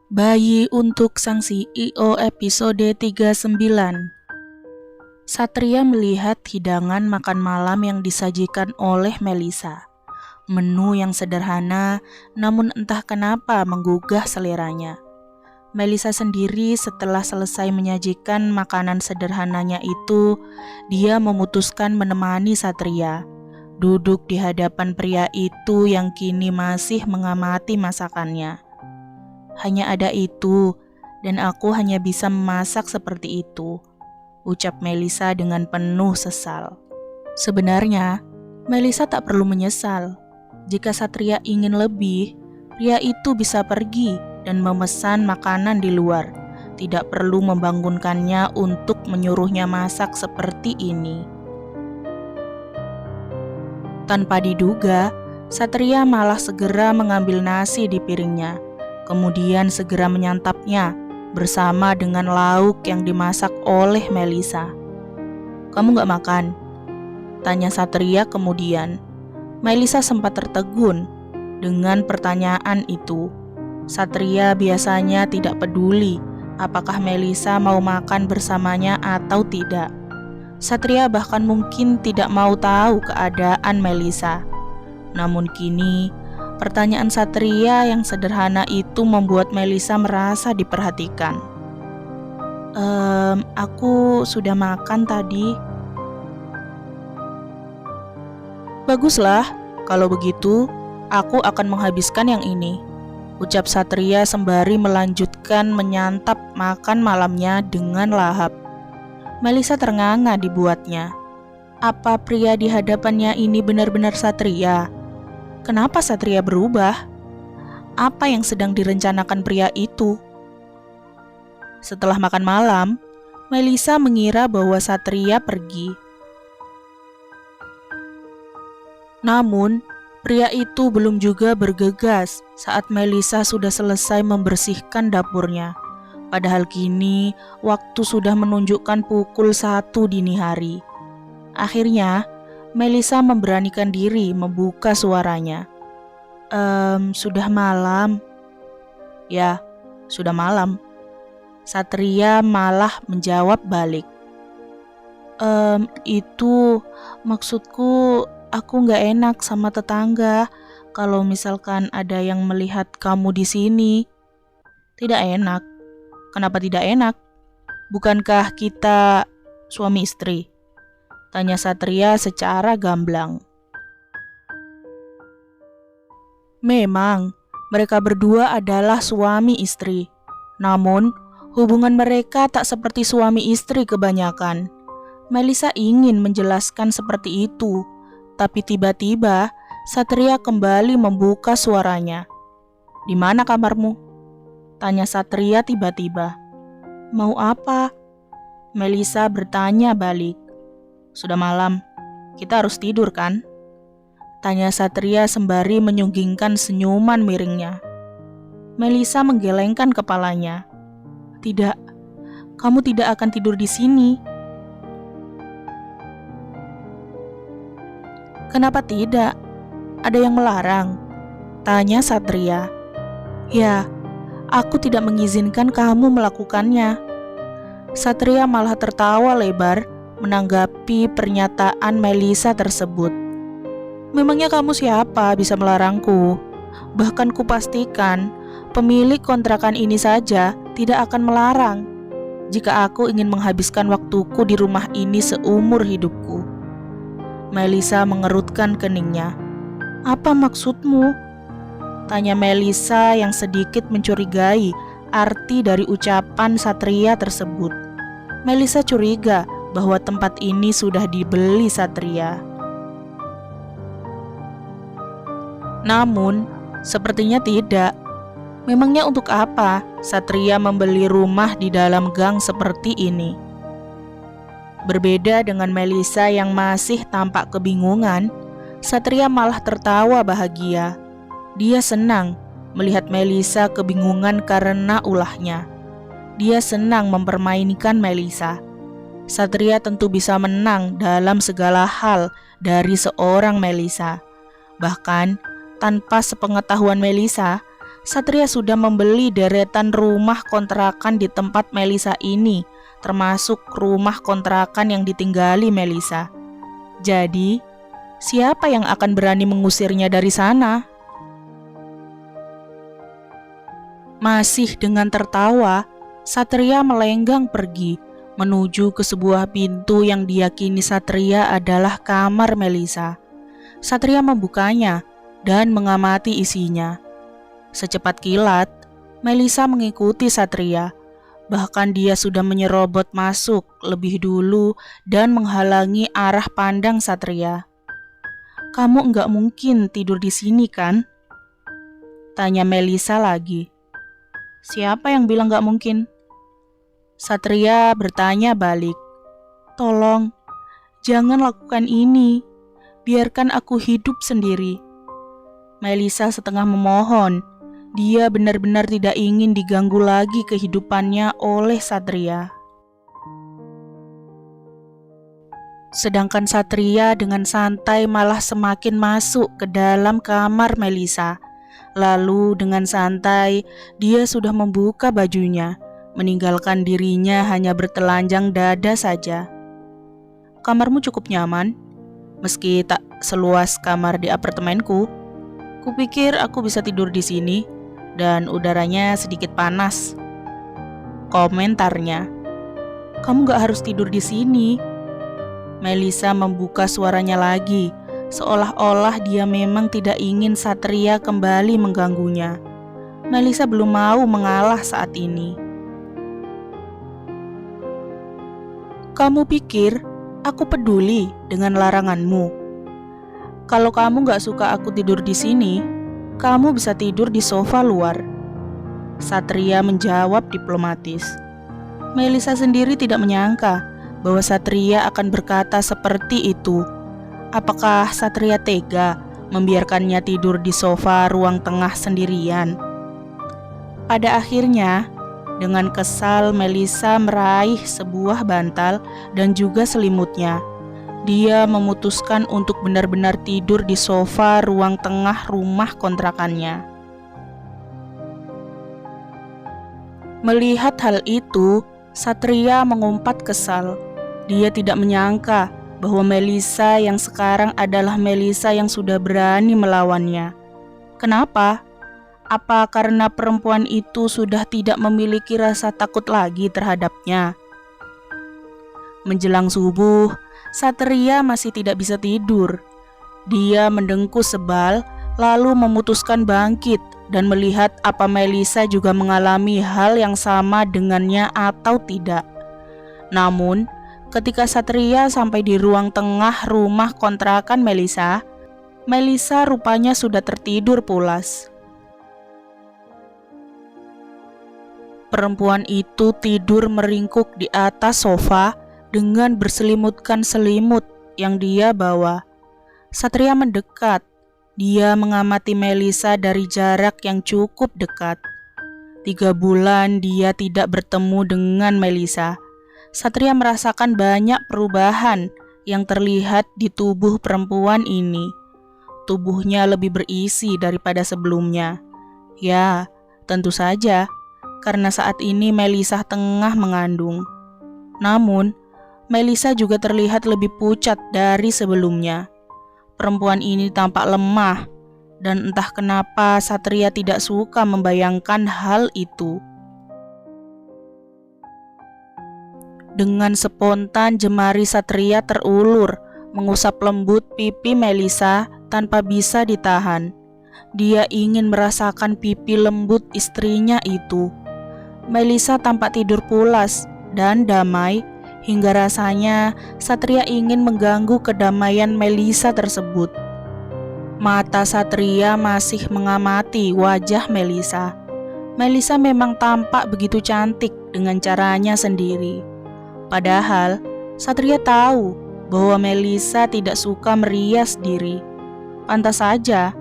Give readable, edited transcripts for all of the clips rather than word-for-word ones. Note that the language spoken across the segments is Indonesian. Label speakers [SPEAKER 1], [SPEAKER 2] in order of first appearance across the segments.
[SPEAKER 1] Bayi untuk sang CEO episode 39. Satria melihat hidangan makan malam yang disajikan oleh Melisa. Menu yang sederhana, namun entah kenapa menggugah seleranya. Melisa sendiri setelah selesai menyajikan makanan sederhananya itu, dia memutuskan menemani Satria. Duduk di hadapan pria itu yang kini masih mengamati masakannya. Hanya ada itu, dan aku hanya bisa memasak seperti itu, ucap Melisa dengan penuh sesal. Sebenarnya, Melisa tak perlu menyesal. Jika Satria ingin lebih, pria itu bisa pergi dan memesan makanan di luar. Tidak perlu membangunkannya untuk menyuruhnya masak seperti ini. Tanpa diduga, Satria malah segera mengambil nasi di piringnya. Kemudian segera menyantapnya bersama dengan lauk yang dimasak oleh Melisa. "Kamu gak makan?" tanya Satria kemudian. Melisa sempat tertegun dengan pertanyaan itu. Satria biasanya tidak peduli apakah Melisa mau makan bersamanya atau tidak. Satria bahkan mungkin tidak mau tahu keadaan Melisa. Namun kini, pertanyaan Satria yang sederhana itu membuat Melisa merasa diperhatikan. Aku sudah makan tadi." "Baguslah, kalau begitu aku akan menghabiskan yang ini," ucap Satria sembari melanjutkan menyantap makan malamnya dengan lahap. Melisa ternganga dibuatnya. Apa pria di hadapannya ini benar-benar Satria? Kenapa Satria berubah? Apa yang sedang direncanakan pria itu? Setelah makan malam, Melisa mengira bahwa Satria pergi. Namun, pria itu belum juga bergegas saat Melisa sudah selesai membersihkan dapurnya. Padahal kini waktu sudah menunjukkan pukul 1 dini hari. Akhirnya, Melisa memberanikan diri membuka suaranya. Sudah malam." "Ya, sudah malam." Satria malah menjawab balik. Itu maksudku aku gak enak sama tetangga kalau misalkan ada yang melihat kamu di sini." "Tidak enak? Kenapa tidak enak? Bukankah kita suami istri?" tanya Satria secara gamblang. Memang, mereka berdua adalah suami istri. Namun, hubungan mereka tak seperti suami istri kebanyakan. Melisa ingin menjelaskan seperti itu, tapi tiba-tiba Satria kembali membuka suaranya. "Di mana kamarmu?" tanya Satria tiba-tiba. "Mau apa?" Melisa bertanya balik. "Sudah malam, kita harus tidur kan?" tanya Satria sembari menyunggingkan senyuman miringnya. Melisa menggelengkan kepalanya. "Tidak, kamu tidak akan tidur di sini." "Kenapa tidak? Ada yang melarang?" tanya Satria. "Ya, aku tidak mengizinkan kamu melakukannya." Satria malah tertawa lebar menanggapi pernyataan Melisa tersebut. "Memangnya kamu siapa bisa melarangku? Bahkan kupastikan pemilik kontrakan ini saja tidak akan melarang jika aku ingin menghabiskan waktuku di rumah ini seumur hidupku." Melisa mengerutkan keningnya. "Apa maksudmu?" tanya Melisa yang sedikit mencurigai arti dari ucapan Satria tersebut. Melisa curiga bahwa tempat ini sudah dibeli Satria. Namun, sepertinya tidak. Memangnya untuk apa Satria membeli rumah di dalam gang seperti ini? Berbeda dengan Melisa yang masih tampak kebingungan, Satria malah tertawa bahagia. Dia senang melihat Melisa kebingungan karena ulahnya. Dia senang mempermainkan Melisa. Satria tentu bisa menang dalam segala hal dari seorang Melisa. Bahkan, tanpa sepengetahuan Melisa, Satria sudah membeli deretan rumah kontrakan di tempat Melisa ini, termasuk rumah kontrakan yang ditinggali Melisa. Jadi, siapa yang akan berani mengusirnya dari sana? Masih dengan tertawa, Satria melenggang pergi menuju ke sebuah pintu yang diyakini Satria adalah kamar Melisa. Satria membukanya dan mengamati isinya. Secepat kilat, Melisa mengikuti Satria. Bahkan dia sudah menyerobot masuk lebih dulu dan menghalangi arah pandang Satria. "Kamu nggak mungkin tidur di sini kan?" tanya Melisa lagi. "Siapa yang bilang nggak mungkin?" Satria bertanya balik. "Tolong, jangan lakukan ini. Biarkan aku hidup sendiri." Melisa setengah memohon. Dia benar-benar tidak ingin diganggu lagi kehidupannya oleh Satria. Sedangkan Satria dengan santai malah semakin masuk ke dalam kamar Melisa. Lalu dengan santai dia sudah membuka bajunya, meninggalkan dirinya hanya bertelanjang dada saja. "Kamarmu cukup nyaman, meski tak seluas kamar di apartemenku. Kupikir aku bisa tidur di sini, dan udaranya sedikit panas," komentarnya. "Kamu gak harus tidur di sini." Melisa membuka suaranya lagi, seolah-olah dia memang tidak ingin Satria kembali mengganggunya. Melisa belum mau mengalah saat ini. "Kamu pikir aku peduli dengan laranganmu? Kalau kamu gak suka aku tidur di sini, kamu bisa tidur di sofa luar," Satria menjawab diplomatis. Melisa sendiri tidak menyangka bahwa Satria akan berkata seperti itu. Apakah Satria tega membiarkannya tidur di sofa ruang tengah sendirian? Pada akhirnya, dengan kesal Melisa meraih sebuah bantal dan juga selimutnya. Dia memutuskan untuk benar-benar tidur di sofa ruang tengah rumah kontrakannya. Melihat hal itu, Satria mengumpat kesal. Dia tidak menyangka bahwa Melisa yang sekarang adalah Melisa yang sudah berani melawannya. Kenapa? Apa karena perempuan itu sudah tidak memiliki rasa takut lagi terhadapnya? Menjelang subuh, Satria masih tidak bisa tidur. Dia mendengkur sebal, lalu memutuskan bangkit dan melihat apa Melisa juga mengalami hal yang sama dengannya atau tidak. Namun, ketika Satria sampai di ruang tengah rumah kontrakan Melisa, Melisa rupanya sudah tertidur pulas. Perempuan itu tidur meringkuk di atas sofa dengan berselimutkan selimut yang dia bawa. Satria mendekat. Dia mengamati Melisa dari jarak yang cukup dekat. 3 bulan dia tidak bertemu dengan Melisa. Satria merasakan banyak perubahan yang terlihat di tubuh perempuan ini. Tubuhnya lebih berisi daripada sebelumnya. Ya, tentu saja, karena saat ini Melisa tengah mengandung. Namun, Melisa juga terlihat lebih pucat dari sebelumnya. Perempuan ini tampak lemah, dan entah kenapa Satria tidak suka membayangkan hal itu. Dengan spontan jemari Satria terulur, mengusap lembut pipi Melisa tanpa bisa ditahan. Dia ingin merasakan pipi lembut istrinya itu. Melisa tampak tidur pulas dan damai, hingga rasanya Satria ingin mengganggu kedamaian Melisa tersebut. Mata Satria masih mengamati wajah Melisa. Melisa memang tampak begitu cantik dengan caranya sendiri. Padahal Satria tahu bahwa Melisa tidak suka merias diri. Pantas saja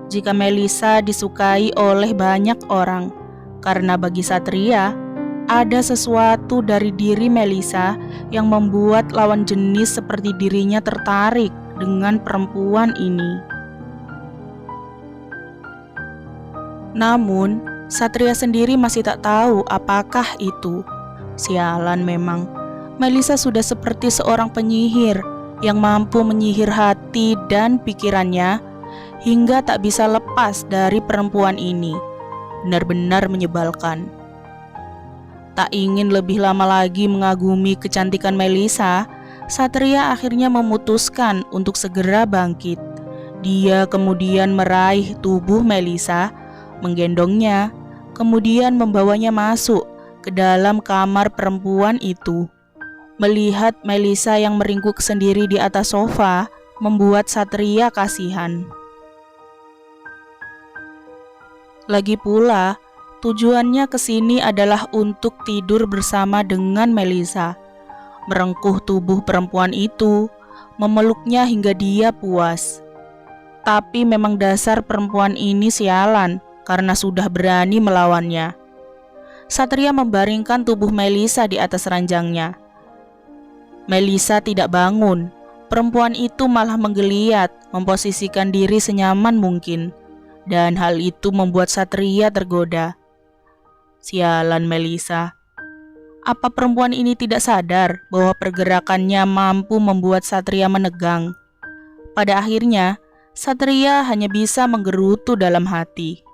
[SPEAKER 1] jika Melisa disukai oleh banyak orang, karena bagi Satria ada sesuatu dari diri Melisa yang membuat lawan jenis seperti dirinya tertarik dengan perempuan ini. Namun, Satria sendiri masih tak tahu apakah itu. Sialan memang, Melisa sudah seperti seorang penyihir yang mampu menyihir hati dan pikirannya hingga tak bisa lepas dari perempuan ini. Benar-benar menyebalkan. Tak ingin lebih lama lagi mengagumi kecantikan Melisa, Satria akhirnya memutuskan untuk segera bangkit. Dia kemudian meraih tubuh Melisa, menggendongnya, kemudian membawanya masuk ke dalam kamar perempuan itu. Melihat Melisa yang meringkuk sendiri di atas sofa, membuat Satria kasihan. Lagi pula, tujuannya ke sini adalah untuk tidur bersama dengan Melisa, merengkuh tubuh perempuan itu, memeluknya hingga dia puas. Tapi memang dasar perempuan ini sialan karena sudah berani melawannya. Satria membaringkan tubuh Melisa di atas ranjangnya. Melisa tidak bangun. Perempuan itu malah menggeliat, memposisikan diri senyaman mungkin. Dan hal itu membuat Satria tergoda. Sialan Melisa. Apa perempuan ini tidak sadar bahwa pergerakannya mampu membuat Satria menegang? Pada akhirnya, Satria hanya bisa menggerutu dalam hati.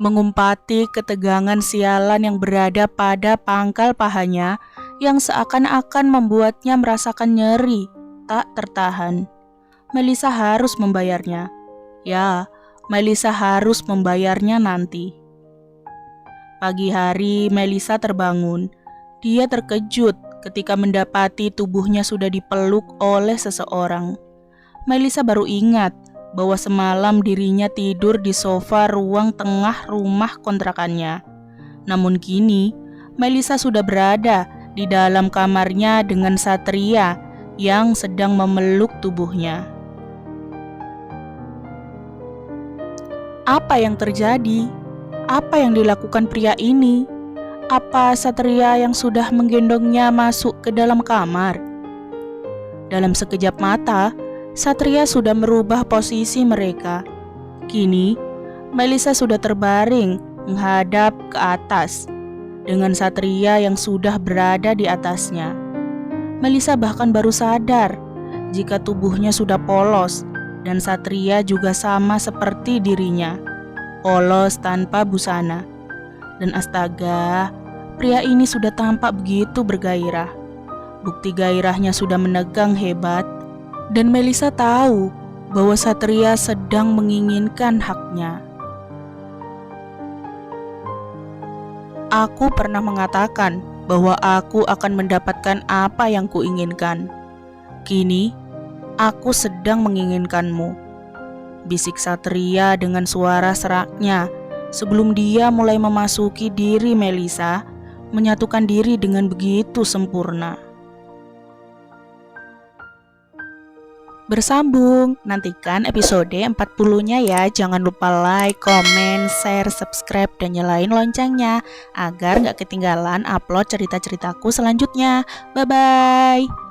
[SPEAKER 1] Mengumpati ketegangan sialan yang berada pada pangkal pahanya yang seakan-akan membuatnya merasakan nyeri tak tertahan. Melisa harus membayarnya. Ya, Melisa harus membayarnya nanti. Pagi hari Melisa terbangun. Dia terkejut ketika mendapati tubuhnya sudah dipeluk oleh seseorang. Melisa baru ingat bahwa semalam dirinya tidur di sofa ruang tengah rumah kontrakannya. Namun kini, Melisa sudah berada di dalam kamarnya dengan Satria yang sedang memeluk tubuhnya. Apa yang terjadi? Apa yang dilakukan pria ini? Apa Satria yang sudah menggendongnya masuk ke dalam kamar? Dalam sekejap mata, Satria sudah merubah posisi mereka. Kini, Melisa sudah terbaring menghadap ke atas, dengan Satria yang sudah berada di atasnya. Melisa bahkan baru sadar jika tubuhnya sudah polos, dan Satria juga sama seperti dirinya, polos tanpa busana. Dan astaga, pria ini sudah tampak begitu bergairah. Bukti gairahnya sudah menegang hebat. Dan Melisa tahu bahwa Satria sedang menginginkan haknya. Aku pernah mengatakan bahwa aku akan mendapatkan apa yang kuinginkan. Kini, aku sedang menginginkanmu, bisik Satria dengan suara seraknya sebelum dia mulai memasuki diri Melisa, menyatukan diri dengan begitu sempurna. Bersambung, nantikan episode 40-nya ya. Jangan lupa like, komen, share, subscribe, dan nyalain loncengnya agar gak ketinggalan upload cerita-ceritaku selanjutnya. Bye-bye.